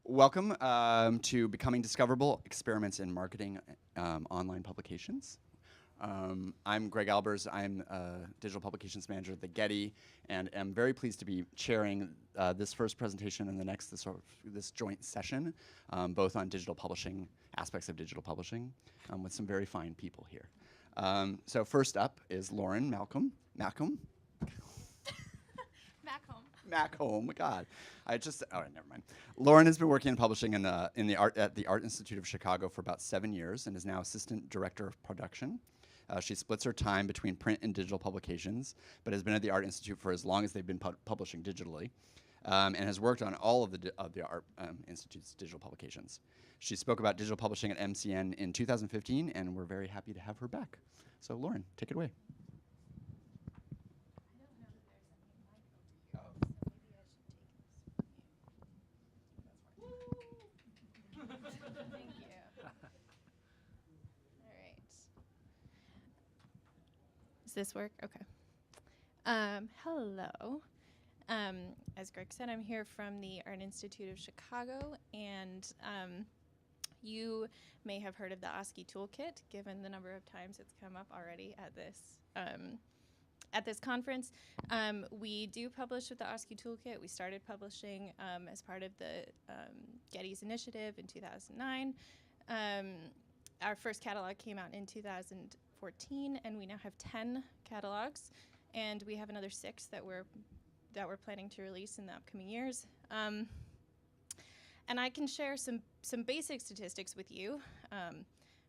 Welcome to Becoming Discoverable, Experiments in Marketing Online Publications. I'm Greg Albers. I'm Digital Publications Manager at the Getty, and am very pleased to be chairing this first presentation and the next, this joint session, both on digital publishing, aspects of digital publishing, with some very fine people here. So first up is Lauren Makholm. Makholm, God. All right, never mind. Lauren has been working in publishing at the Art Institute of Chicago for about 7 years and is now Assistant Director of Production. She splits her time between print and digital publications, but has been at the Art Institute for as long as they've been publishing digitally, and has worked on all of the Art Institute's digital publications. She spoke about digital publishing at MCN in 2015, and we're very happy to have her back. So Lauren, take it away. This work? Okay. Hello. As Greg said, I'm here from the Art Institute of Chicago, and you may have heard of the OSCE Toolkit, given the number of times it's come up already at this conference. We do publish with the OSCE Toolkit. We started publishing as part of the Getty's initiative in 2009. Our first catalog came out in 2014, and we now have 10 catalogs, and we have another 6 that we're planning to release in the upcoming years. And I can share some basic statistics with you.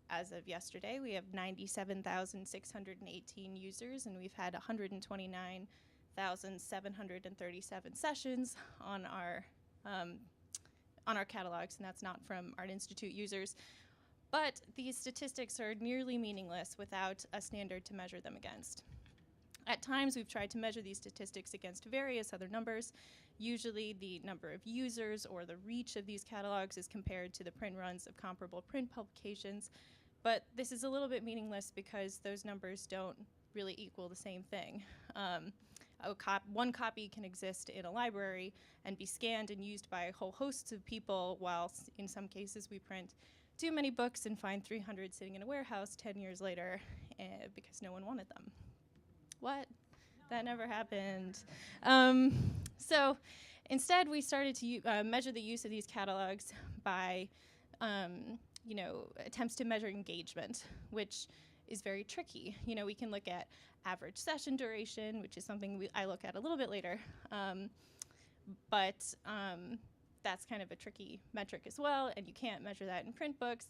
As of yesterday, we have 97,618 users, and we've had 129,737 sessions on our catalogs, and that's not from Art Institute users. But these statistics are nearly meaningless without a standard to measure them against. At times, we've tried to measure these statistics against various other numbers. Usually, the number of users or the reach of these catalogs is compared to the print runs of comparable print publications. But this is a little bit meaningless because those numbers don't really equal the same thing. One copy can exist in a library and be scanned and used by whole hosts of people, while in some cases we print too many books and find 300 sitting in a warehouse 10 years later because no one wanted them. What? No. That never happened. So instead, we started to measure the use of these catalogs by attempts to measure engagement, which is very tricky. We can look at average session duration, which is something I look at a little bit later. But that's kind of a tricky metric as well, and you can't measure that in print books.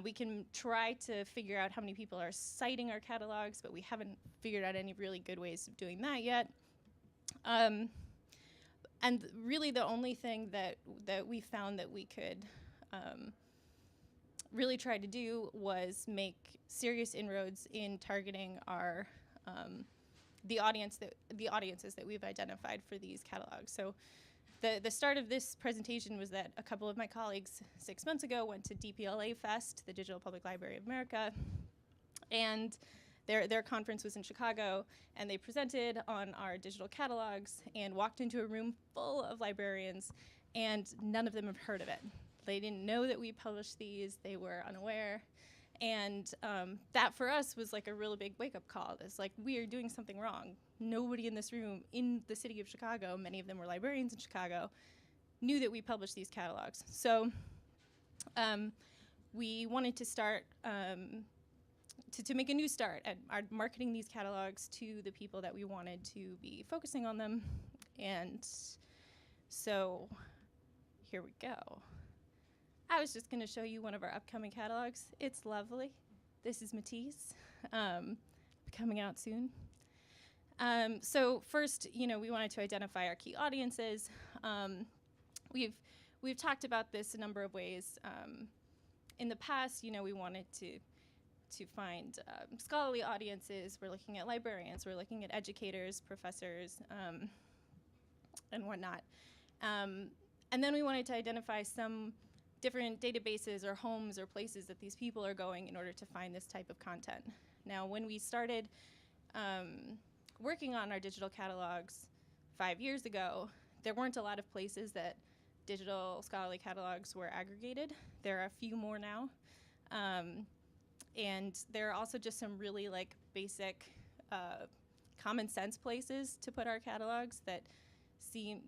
We can try to figure out how many people are citing our catalogs, but we haven't figured out any really good ways of doing that yet. And really the only thing that we found that we could really try to do was make serious inroads in targeting our the audiences that we've identified for these catalogs. So the start of this presentation was that a couple of my colleagues 6 months ago went to DPLA Fest, the Digital Public Library of America, and their conference was in Chicago, and they presented on our digital catalogs and walked into a room full of librarians, and none of them have heard of it. They didn't know that we published these. They were unaware. And that for us was like a really big wake-up call. It's like, we are doing something wrong. Nobody in this room in the city of Chicago, many of them were librarians in Chicago, knew that we published these catalogs. So we wanted to start, to make a new start at marketing these catalogs to the people that we wanted to be focusing on them. And so here we go. I was just going to show you one of our upcoming catalogs. It's lovely. This is Matisse, coming out soon. So first, we wanted to identify our key audiences. We've talked about this a number of ways. In the past, we wanted to find scholarly audiences. We're looking at librarians. We're looking at educators, professors, and whatnot. And then we wanted to identify some different databases or homes or places that these people are going in order to find this type of content. Now, when we started working on our digital catalogs 5 years ago, there weren't a lot of places that digital scholarly catalogs were aggregated. There are a few more now. And there are also just some really like basic common sense places to put our catalogs that seem,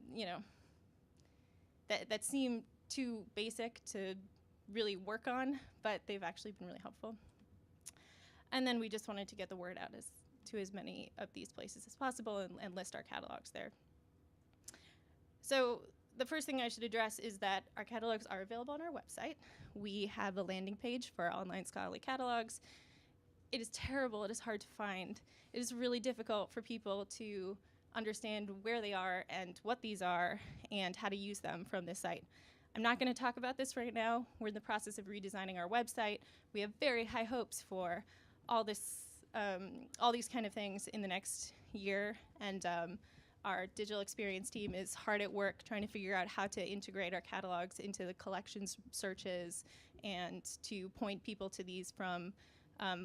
that seem too basic to really work on, but they've actually been really helpful. And then we just wanted to get the word out to as many of these places as possible and list our catalogs there. So the first thing I should address is that our catalogs are available on our website. We have a landing page for our online scholarly catalogs. It is terrible. It is hard to find. It is really difficult for people to understand where they are and what these are and how to use them from this site. I'm not going to talk about this right now. We're in the process of redesigning our website. We have very high hopes for all these kind of things in the next year, and our digital experience team is hard at work trying to figure out how to integrate our catalogs into the collections searches and to point people to these from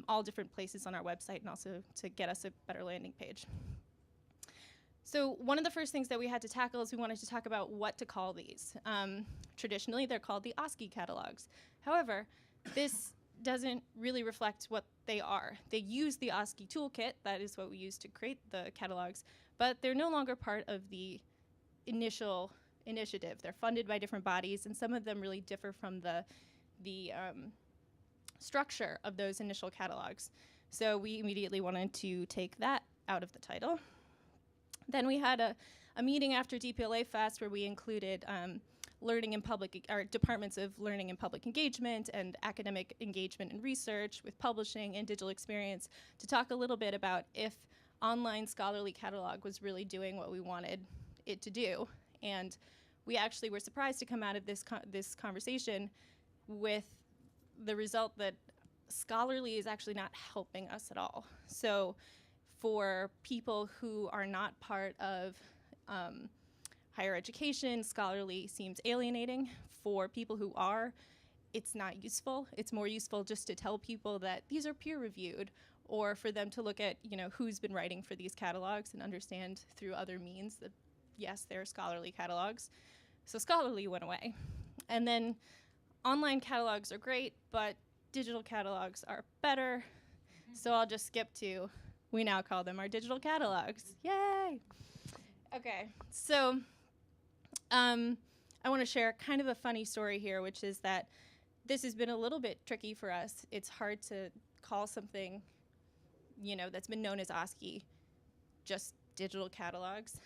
all different places on our website, and also to get us a better landing page. So one of the first things that we had to tackle is we wanted to talk about what to call these. Traditionally, they're called the OSCE catalogs. However, this doesn't really reflect what they are. They use the OSCE toolkit, that is what we use to create the catalogs, but they're no longer part of the initial initiative. They're funded by different bodies, and some of them really differ from the structure of those initial catalogs. So we immediately wanted to take that out of the title. Then we had a meeting after DPLA Fest where we included learning in public, or departments of learning and public engagement and academic engagement and research with publishing and digital experience to talk a little bit about if online scholarly catalog was really doing what we wanted it to do. And we actually were surprised to come out of this conversation with the result that scholarly is actually not helping us at all. So for people who are not part of higher education, scholarly seems alienating. For people who are, it's not useful. It's more useful just to tell people that these are peer reviewed, or for them to look at, who's been writing for these catalogs and understand through other means that, yes, they're scholarly catalogs. So scholarly went away. And then online catalogs are great, but digital catalogs are better. So I'll just skip to, we now call them our digital catalogs. Yay! Okay, so I want to share kind of a funny story here, which is that this has been a little bit tricky for us. It's hard to call something, that's been known as OSCE just digital catalogs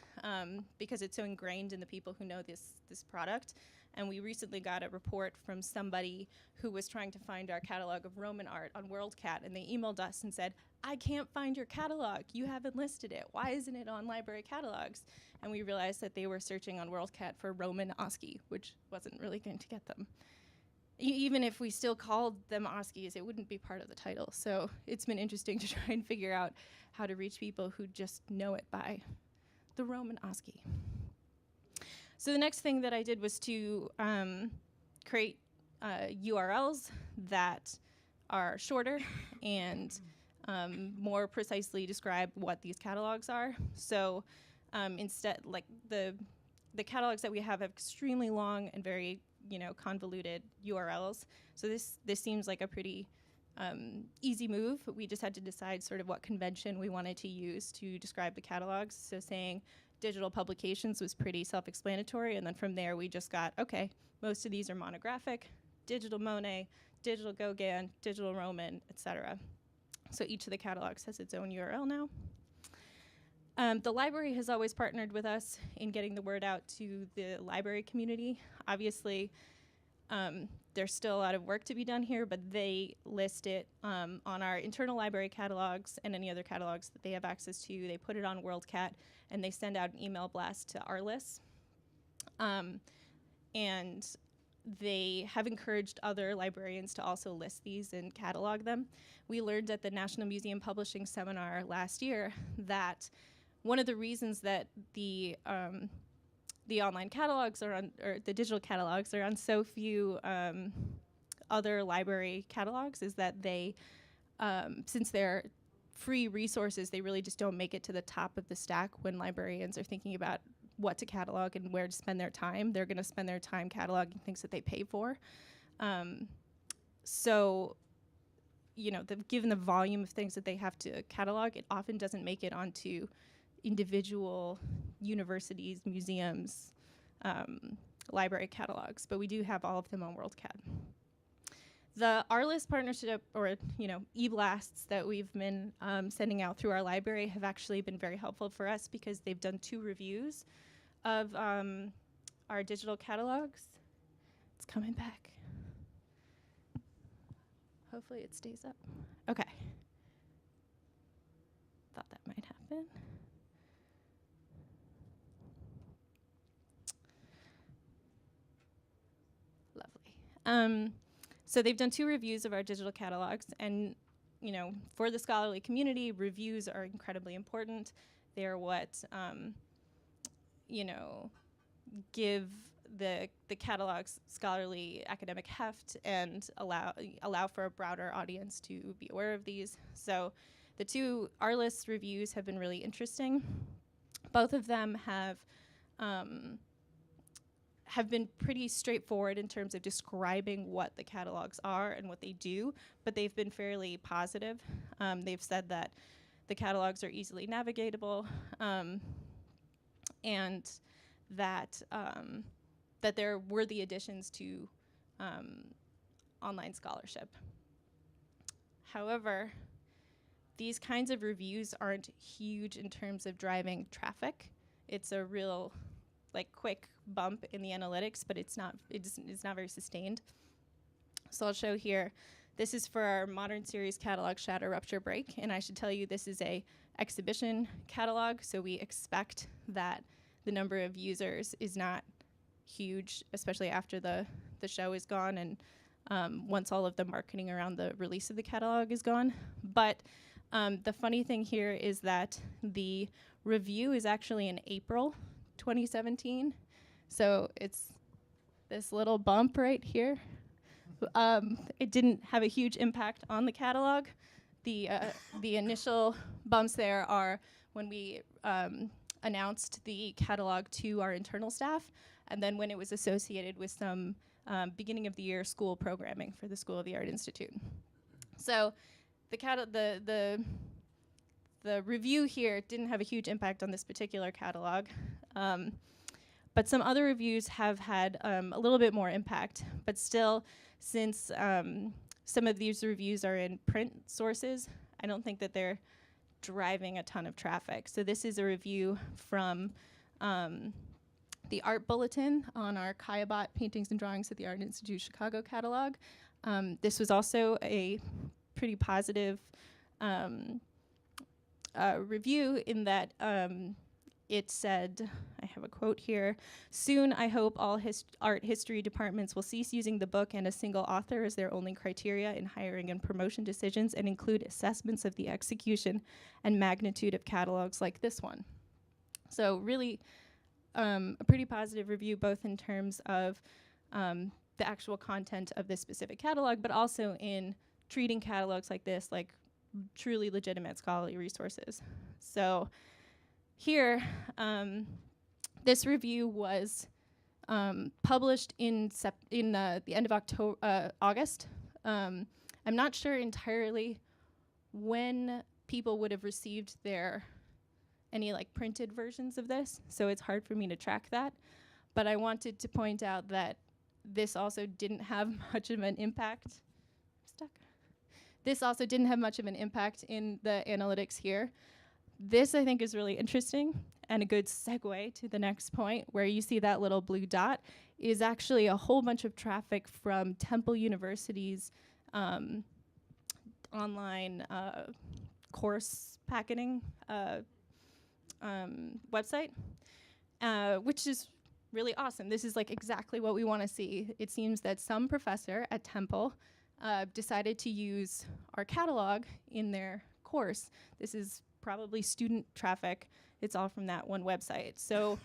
because it's so ingrained in the people who know this product. And we recently got a report from somebody who was trying to find our catalog of Roman art on WorldCat, and they emailed us and said, I can't find your catalog. You haven't listed it. Why isn't it on library catalogs? And we realized that they were searching on WorldCat for Roman OSCE, which wasn't really going to get them. Even if we still called them OSCEs, it wouldn't be part of the title. So it's been interesting to try and figure out how to reach people who just know it by the Roman OSCE. So the next thing that I did was to create URLs that are shorter and more precisely describe what these catalogs are. So instead, like the catalogs that we have extremely long and very convoluted URLs. So this seems like a pretty easy move. We just had to decide sort of what convention we wanted to use to describe the catalogs. So saying digital publications was pretty self-explanatory, and then from there we just got, okay, most of these are monographic, digital Monet, digital Gauguin, digital Roman, etc. So each of the catalogs has its own URL now. The library has always partnered with us in getting the word out to the library community. Obviously, there's still a lot of work to be done here, but they list it on our internal library catalogs and any other catalogs that they have access to. They put it on WorldCat, and they send out an email blast to our lists. And they have encouraged other librarians to also list these and catalog them. We learned at the National Museum Publishing Seminar last year that one of the reasons that the online catalogs are on, or the digital catalogs are on so few other library catalogs is that they, since they're free resources, they really just don't make it to the top of the stack when librarians are thinking about what to catalog and where to spend their time. They're going to spend their time cataloging things that they pay for. So, you know, given the volume of things that they have to catalog, it often doesn't make it onto individual universities, museums, library catalogs, but we do have all of them on WorldCat. The RList partnership, or e-blasts that we've been sending out through our library have actually been very helpful for us because they've done 2 reviews of our digital catalogs. It's coming back. Hopefully it stays up. Okay. Thought that might happen. Lovely. So they've done 2 reviews of our digital catalogs, and for the scholarly community, reviews are incredibly important. They're what give the catalogs scholarly academic heft and allow for a broader audience to be aware of these. So the 2 RList reviews have been really interesting. Both of them have been pretty straightforward in terms of describing what the catalogs are and what they do, but they've been fairly positive. They've said that the catalogs are easily navigatable, and that they're worthy additions to online scholarship. However, these kinds of reviews aren't huge in terms of driving traffic. It's a real quick bump in the analytics, but it's not very sustained. So I'll show here. This is for our modern series catalog, Shatter, Rupture, Break, and I should tell you this is a exhibition catalog, so we expect that the number of users is not huge, especially after the show is gone and once all of the marketing around the release of the catalog is gone. But the funny thing here is that the review is actually in April 2017. So it's this little bump right here. It didn't have a huge impact on the catalog. The initial bumps there are when we announced the catalog to our internal staff, and then when it was associated with some beginning of the year school programming for the School of the Art Institute. So the review here didn't have a huge impact on this particular catalog, but some other reviews have had a little bit more impact. But still, since some of these reviews are in print sources, I don't think that they're driving a ton of traffic. So this is a review from the Art Bulletin on our Kayabot Paintings and Drawings at the Art Institute Chicago catalog. This was also a pretty positive review in that it said, I have a quote here, "Soon I hope all art history departments will cease using the book and a single author as their only criteria in hiring and promotion decisions and include assessments of the execution and magnitude of catalogs like this one." So really a pretty positive review, both in terms of the actual content of this specific catalog, but also in treating catalogs like this like truly legitimate scholarly resources. So here, this review was published in the end of August. I'm not sure entirely when people would have received any printed versions of this, so it's hard for me to track that. But I wanted to point out that this also didn't have much of an impact. This also didn't have much of an impact in the analytics here. This, I think, is really interesting and a good segue to the next point, where you see that little blue dot is actually a whole bunch of traffic from Temple University's online course packeting website, which is really awesome. This is exactly what we want to see. It seems that some professor at Temple decided to use our catalog in their course. This is probably student traffic. It's all from that one website. So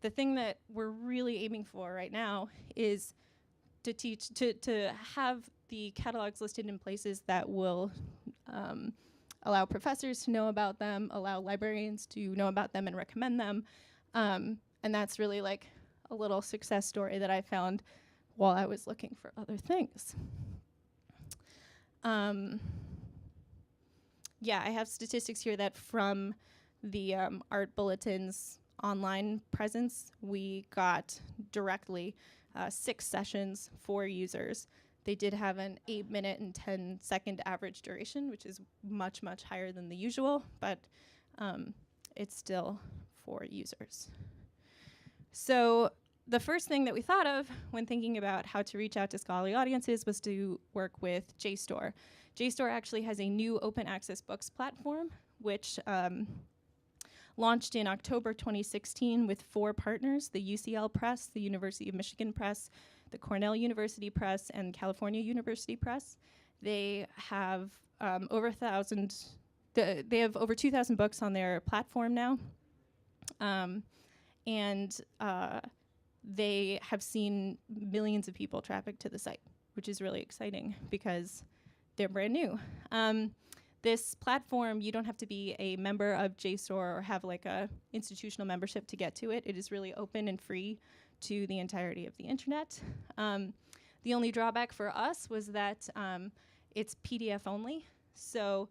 the thing that we're really aiming for right now is to have the catalogs listed in places that will allow professors to know about them, allow librarians to know about them and recommend them, And that's really like a little success story that I found while I was looking for other things. Yeah, I have statistics here that from the Art Bulletin's online presence, we got directly 6 sessions for users. They did have an 8-minute and 10-second average duration, which is much, much higher than the usual, but it's still for users. So the first thing that we thought of when thinking about how to reach out to scholarly audiences was to work with JSTOR. JSTOR actually has a new open access books platform, which launched in October 2016 with 4 partners: the UCL Press, the University of Michigan Press, the Cornell University Press, and California University Press. They have over 1,000. They have over 2,000 books on their platform now, and they have seen millions of people traffic to the site, which is really exciting because they're brand new. This platform, you don't have to be a member of JSTOR or have like a institutional membership to get to it. It is really open and free to the entirety of the internet. The only drawback for us was that it's PDF only. So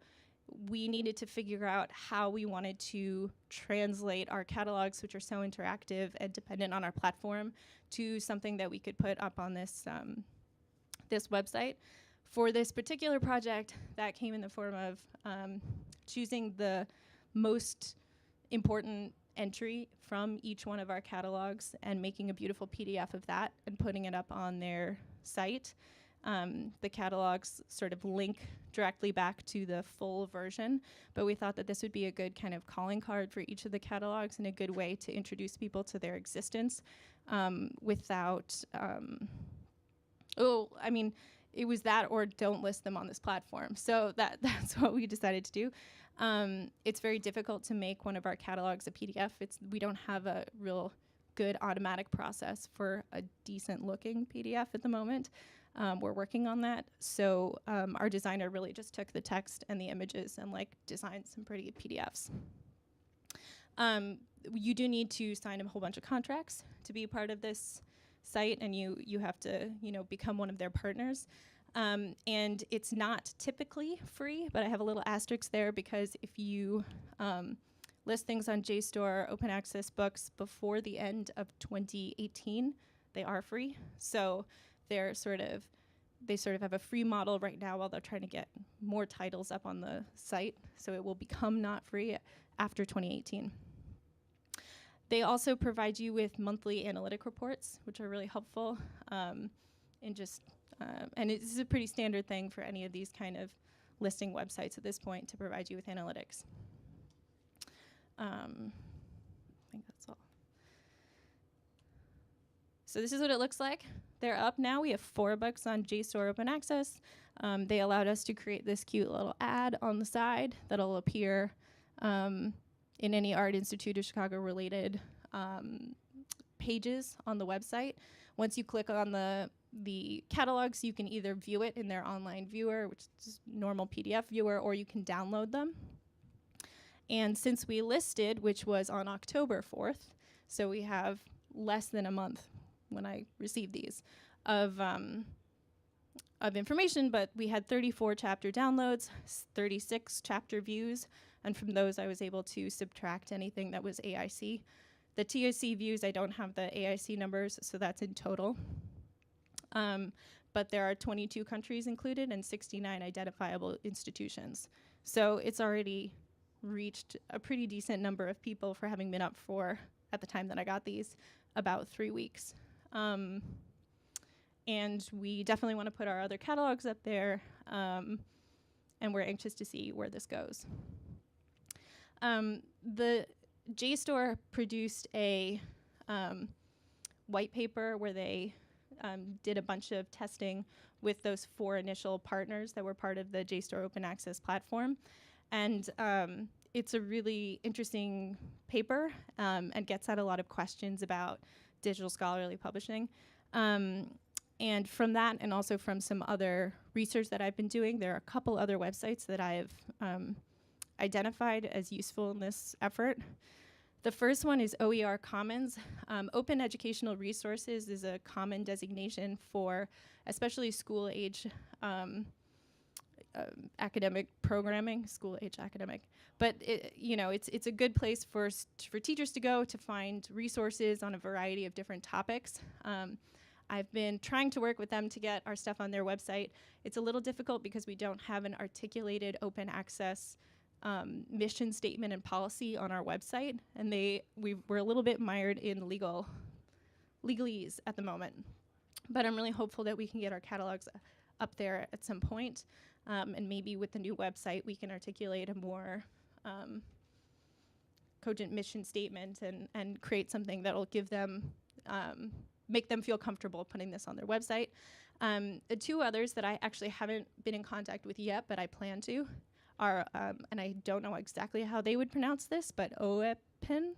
we needed to figure out how we wanted to translate our catalogs, which are so interactive and dependent on our platform, to something that we could put up on this, this website. For this particular project, that came in the form of choosing the most important entry from each one of our catalogs and making a beautiful PDF of that and putting it up on their site. The catalogs sort of link directly back to the full version, but we thought that this would be a good kind of calling card for each of the catalogs and a good way to introduce people to their existence without, it was that or don't list them on this platform. So that's what we decided to do. It's very difficult to make one of our catalogs a PDF. We don't have a real good automatic process for a decent looking PDF at the moment. We're working on that. So our designer really just took the text and the images and like designed some pretty PDFs. You do need to sign a whole bunch of contracts to be part of this site, and you have to become one of their partners. And it's not typically free, but I have a little asterisk there because if you list things on JSTOR open access books before the end of 2018, they are free. So they sort of have a free model right now while they're trying to get more titles up on the site. So it will become not free after 2018. They also provide you with monthly analytic reports, which are really helpful. And it's a pretty standard thing for any of these kind of listing websites at this point to provide you with analytics. I think that's all. So this is what it looks like. They're up now. We have 4 books on JSTOR Open Access. They allowed us to create this cute little ad on the side that'll appear in any Art Institute of Chicago related pages on the website. Once you click on the catalogs, you can either view it in their online viewer, which is normal PDF viewer, or you can download them. And since we listed, which was on October 4th, so we have less than a month when I received these of information, but we had 34 chapter downloads, 36 chapter views, and from those I was able to subtract anything that was AIC. The TOC views, I don't have the AIC numbers, so that's in total. But there are 22 countries included and 69 identifiable institutions. So it's already reached a pretty decent number of people for having been up for, at the time that I got these, about 3 weeks. And we definitely want to put our other catalogs up there, and we're anxious to see where this goes. The JSTOR produced a white paper where they did a bunch of testing with those 4 initial partners that were part of the JSTOR Open Access platform. And it's a really interesting paper and gets at a lot of questions about digital scholarly publishing. And from that, and also from some other research that I've been doing, there are a couple other websites that I have identified as useful in this effort. The first one is OER Commons. Open Educational Resources is a common designation for especially school-age academic programming, school-age academic. But it's a good place for teachers to go to find resources on a variety of different topics. I've been trying to work with them to get our stuff on their website. It's a little difficult because we don't have an articulated open access mission statement and policy on our website, and we're a little bit mired in legalese at the moment. But I'm really hopeful that we can get our catalogs up there at some point, and maybe with the new website we can articulate a more cogent mission statement and create something that'll give them make them feel comfortable putting this on their website. The two others that I actually haven't been in contact with yet, but I plan to, are, and I don't know exactly how they would pronounce this, but Open.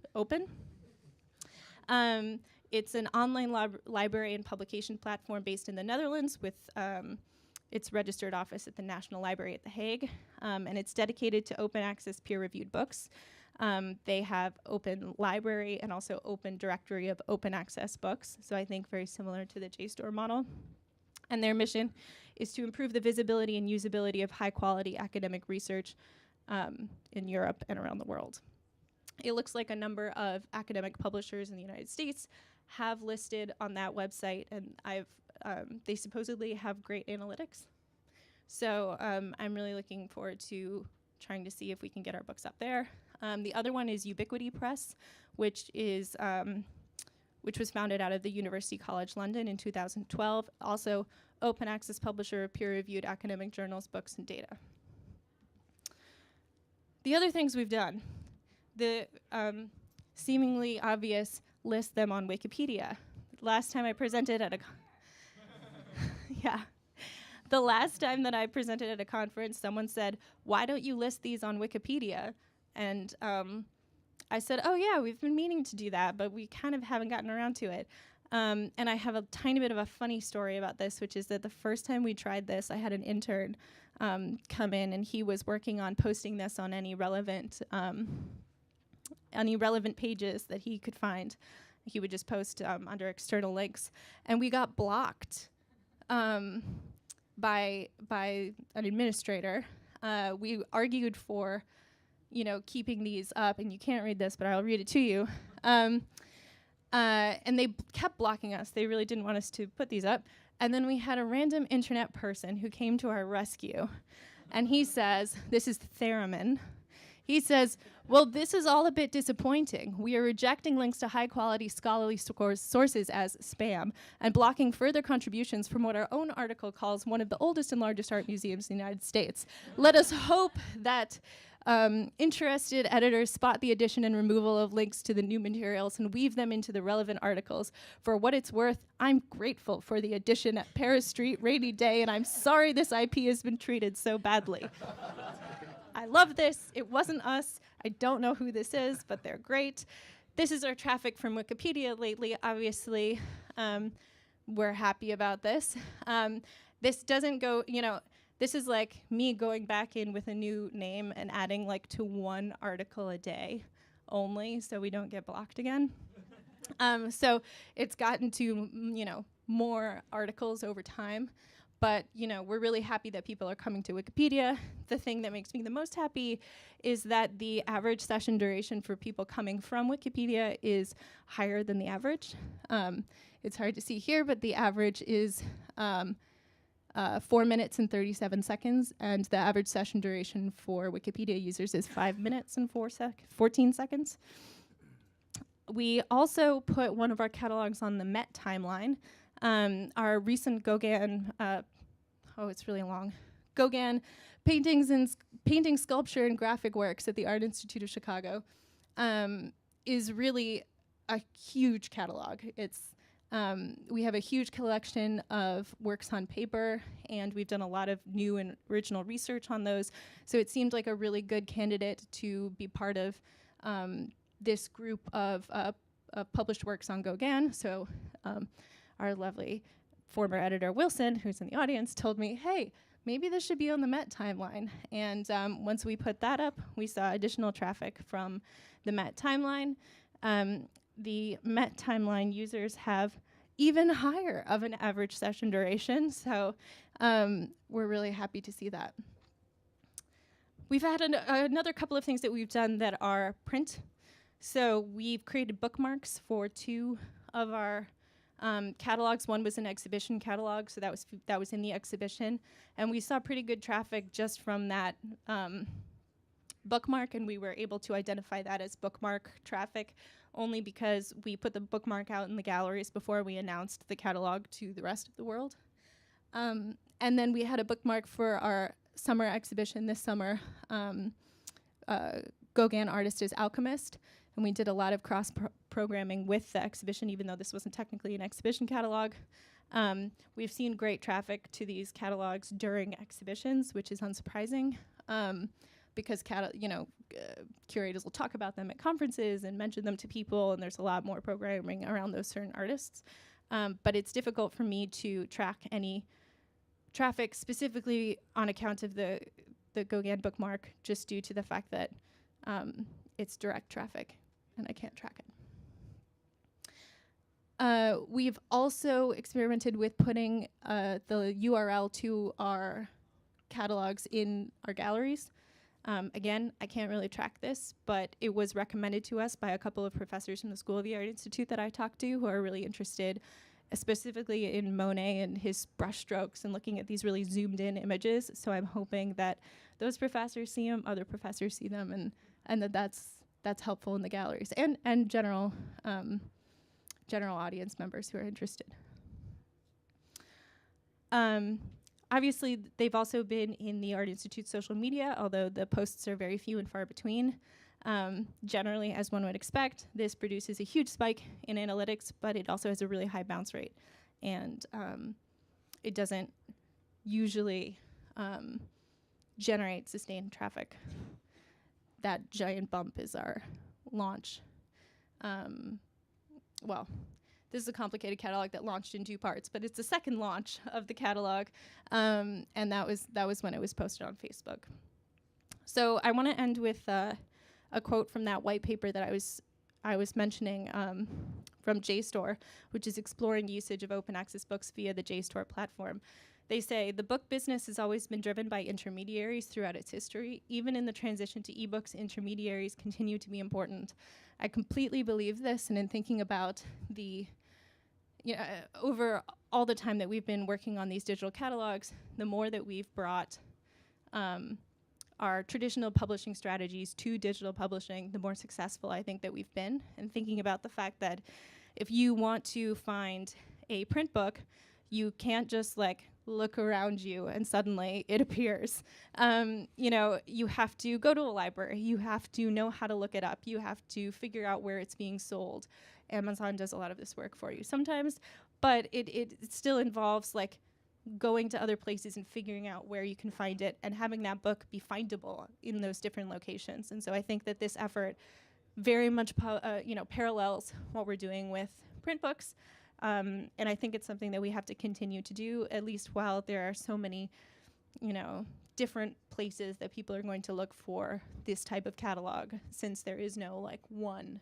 It's an online library and publication platform based in the Netherlands with its registered office at the National Library at The Hague, and it's dedicated to open access peer-reviewed books. They have open library and also open directory of open access books, so I think very similar to the JSTOR model. And their mission is to improve the visibility and usability of high-quality academic research in Europe and around the world. It looks like a number of academic publishers in the United States have listed on that website, and they supposedly have great analytics. So I'm really looking forward to trying to see if we can get our books up there. The other one is Ubiquity Press, which was founded out of the University College London in 2012. Also, open access publisher of peer-reviewed academic journals, books, and data. The other things we've done, the seemingly obvious, list them on Wikipedia. Last time I presented at a the last time that I presented at a conference, someone said, "Why don't you list these on Wikipedia?" And I said, "Oh yeah, we've been meaning to do that, but we kind of haven't gotten around to it." And I have a tiny bit of a funny story about this, which is that the first time we tried this, I had an intern come in, and he was working on posting this on any relevant pages that he could find. He would just post under external links, and we got blocked by an administrator. We argued for, keeping these up, and you can't read this, but I'll read it to you. And they kept blocking us. They really didn't want us to put these up. And then we had a random internet person who came to our rescue, and he says, this is Theramin. He says, "Well, this is all a bit disappointing. We are rejecting links to high-quality scholarly sources as spam and blocking further contributions from what our own article calls one of the oldest and largest art museums in the United States. Let us hope that interested editors spot the addition and removal of links to the new materials and weave them into the relevant articles. For what it's worth, I'm grateful for the addition at Paris Street, rainy day, and I'm sorry this IP has been treated so badly." I love this. It wasn't us. I don't know who this is, but they're great. This is our traffic from Wikipedia lately. Obviously, we're happy about this. This doesn't go, this is like me going back in with a new name and adding to one article a day only so we don't get blocked again. So it's gotten to, more articles over time. But, we're really happy that people are coming to Wikipedia. The thing that makes me the most happy is that the average session duration for people coming from Wikipedia is higher than the average. It's hard to see here, but the average is 4 minutes and 37 seconds, and the average session duration for Wikipedia users is 5 minutes and 14 seconds. We also put one of our catalogs on the Met timeline. Our recent Gauguin, it's really long, Gauguin painting, sculpture, and graphic works at the Art Institute of Chicago is really a huge catalog. We have a huge collection of works on paper, and we've done a lot of new and original research on those. So it seemed like a really good candidate to be part of this group of published works on Gauguin. So our lovely former editor Wilson, who's in the audience, told me, "Hey, maybe this should be on the Met timeline. And once we put that up, we saw additional traffic from the Met timeline. The Met timeline users have even higher of an average session duration, so we're really happy to see that. We've had another couple of things that we've done that are print. So we've created bookmarks for 2 of our catalogs. One was an exhibition catalog, so that was in the exhibition, and we saw pretty good traffic just from that bookmark, and we were able to identify that as bookmark traffic only because we put the bookmark out in the galleries before we announced the catalog to the rest of the world. And then we had a bookmark for our summer exhibition this summer. Gauguin Artist is Alchemist, and we did a lot of cross-programming with the exhibition, even though this wasn't technically an exhibition catalog. We've seen great traffic to these catalogs during exhibitions, which is unsurprising, because curators will talk about them at conferences and mention them to people, and there's a lot more programming around those certain artists. But it's difficult for me to track any traffic specifically on account of the Gauguin bookmark, just due to the fact that it's direct traffic and I can't track it. We've also experimented with putting the URL to our catalogs in our galleries. Again, I can't really track this, but it was recommended to us by a couple of professors from the School of the Art Institute that I talked to who are really interested specifically in Monet and his brushstrokes and looking at these really zoomed in images. So I'm hoping that those professors see them, other professors see them, and that's helpful in the galleries and general audience members who are interested. Obviously, they've also been in the Art Institute's social media, although the posts are very few and far between. Generally, as one would expect, this produces a huge spike in analytics, but it also has a really high bounce rate. And it doesn't usually generate sustained traffic. That giant bump is our launch. Well, this is a complicated catalog that launched in 2 parts, but it's the second launch of the catalog, and that was when it was posted on Facebook. So I want to end with a quote from that white paper that I was mentioning from JSTOR, which is exploring usage of open access books via the JSTOR platform. They say, the book business has always been driven by intermediaries throughout its history. Even in the transition to ebooks, intermediaries continue to be important. I completely believe this, and in thinking about over all the time that we've been working on these digital catalogs, the more that we've brought our traditional publishing strategies to digital publishing, the more successful I think that we've been. And thinking about the fact that if you want to find a print book, you can't just look around you and suddenly it appears. You have to go to a library. You have to know how to look it up. You have to figure out where it's being sold. Amazon does a lot of this work for you sometimes, but it still involves going to other places and figuring out where you can find it and having that book be findable in those different locations. And so I think that this effort very much parallels what we're doing with print books. And I think it's something that we have to continue to do, at least while there are so many, different places that people are going to look for this type of catalog, since there is no one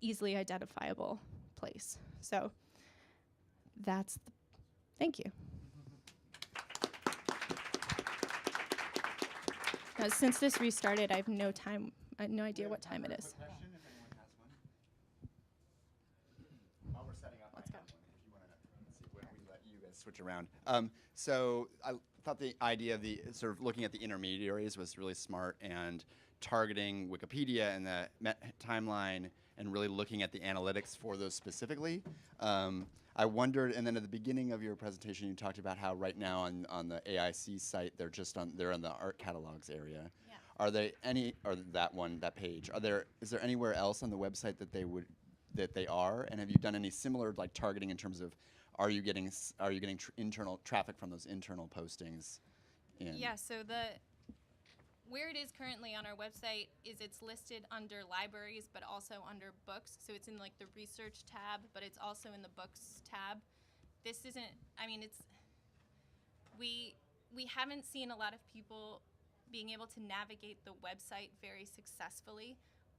easily identifiable place. So thank you. Now, since this restarted, I have no idea what time it is. Switch around. So I thought the idea of the sort of looking at the intermediaries was really smart, and targeting Wikipedia and the timeline and really looking at the analytics for those specifically. I wondered, and then at the beginning of your presentation, you talked about how right now on the AIC site they're on the art catalogs area. Yeah. Are they that page? Is there anywhere else on the website that they are? And have you done any similar targeting in terms of are you getting internal traffic from those internal postings? Yeah, so where it is currently on our website is it's listed under libraries, but also under books. So it's in the research tab, but it's also in the books tab. This isn't, we haven't seen a lot of people being able to navigate the website very successfully.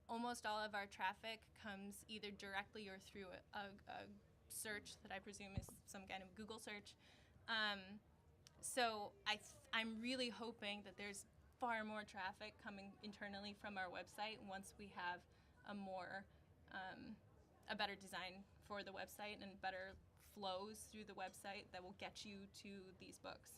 Almost all of our traffic comes either directly or through a search that I presume is some kind of Google search. So I'm really hoping that there's far more traffic coming internally from our website once we have a better design for the website and better flows through the website that will get you to these books.